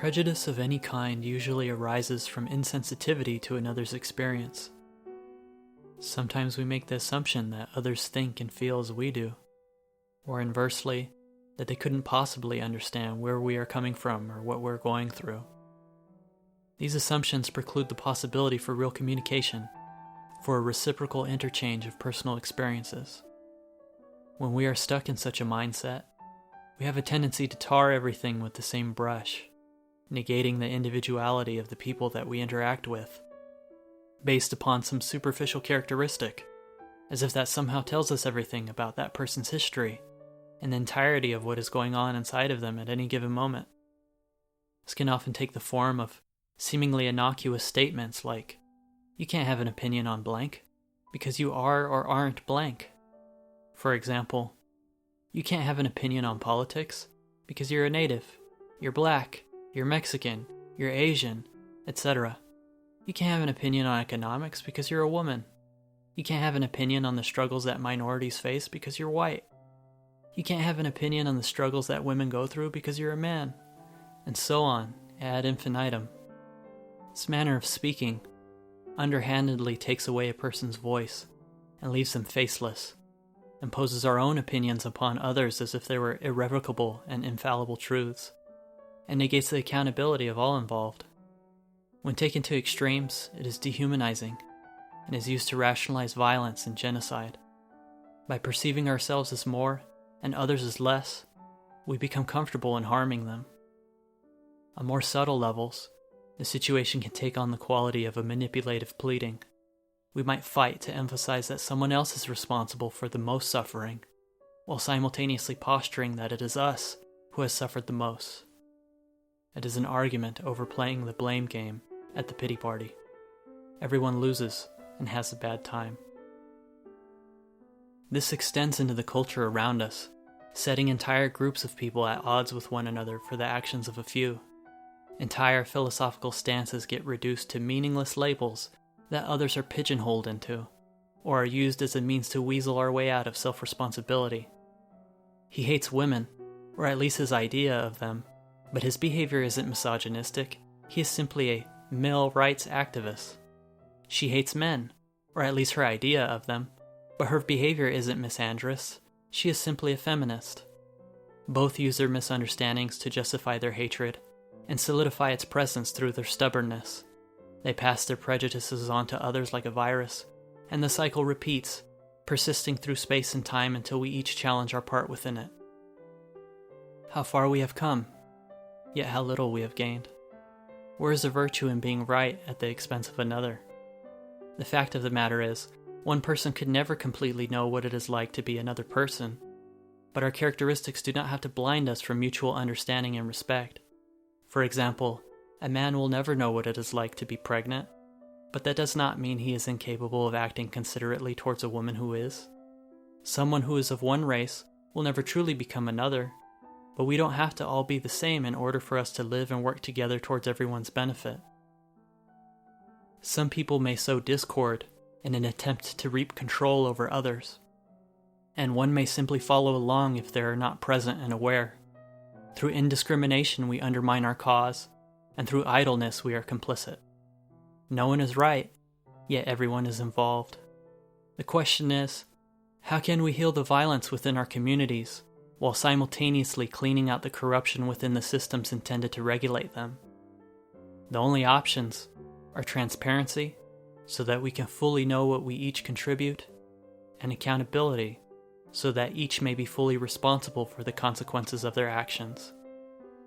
Prejudice of any kind usually arises from insensitivity to another's experience. Sometimes we make the assumption that others think and feel as we do, or inversely, that they couldn't possibly understand where we are coming from or what we're going through. These assumptions preclude the possibility for real communication, for a reciprocal interchange of personal experiences. When we are stuck in such a mindset, we have a tendency to tar everything with the same brush, negating the individuality of the people that we interact with, based upon some superficial characteristic, as if that somehow tells us everything about that person's history and the entirety of what is going on inside of them at any given moment. This can often take the form of seemingly innocuous statements like, "You can't have an opinion on blank, because you are or aren't blank." For example, "You can't have an opinion on politics, because you're a native, you're black, you're Mexican, you're Asian, etc. You can't have an opinion on economics because you're a woman. You can't have an opinion on the struggles that minorities face because you're white. You can't have an opinion on the struggles that women go through because you're a man," and so on, ad infinitum. This manner of speaking underhandedly takes away a person's voice and leaves them faceless, imposes our own opinions upon others as if they were irrevocable and infallible truths, and negates the accountability of all involved. When taken to extremes, it is dehumanizing and is used to rationalize violence and genocide. By perceiving ourselves as more and others as less, we become comfortable in harming them. On more subtle levels, the situation can take on the quality of a manipulative pleading. We might fight to emphasize that someone else is responsible for the most suffering, while simultaneously posturing that it is us who has suffered the most. It is an argument over playing the blame game at the pity party. Everyone loses and has a bad time. This extends into the culture around us, setting entire groups of people at odds with one another for the actions of a few. Entire philosophical stances get reduced to meaningless labels that others are pigeonholed into, or are used as a means to weasel our way out of self-responsibility. He hates women, or at least his idea of them, but his behavior isn't misogynistic. He is simply a male rights activist. She hates men, or at least her idea of them, but her behavior isn't misandrous. She is simply a feminist. Both use their misunderstandings to justify their hatred and solidify its presence through their stubbornness. They pass their prejudices on to others like a virus, and the cycle repeats, persisting through space and time until we each challenge our part within it. How far we have come, yet how little we have gained. Where is the virtue in being right at the expense of another? The fact of the matter is, one person could never completely know what it is like to be another person, but our characteristics do not have to blind us from mutual understanding and respect. For example, a man will never know what it is like to be pregnant, but that does not mean he is incapable of acting considerately towards a woman who is. Someone who is of one race will never truly become another, but we don't have to all be the same in order for us to live and work together towards everyone's benefit. Some people may sow discord in an attempt to reap control over others, and one may simply follow along if they are not present and aware. Through indiscrimination we undermine our cause, and through idleness we are complicit. No one is right, yet everyone is involved. The question is, how can we heal the violence within our communities, while simultaneously cleaning out the corruption within the systems intended to regulate them? The only options are transparency, so that we can fully know what we each contribute, and accountability, so that each may be fully responsible for the consequences of their actions.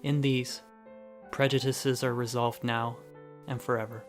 In these, prejudices are resolved now and forever.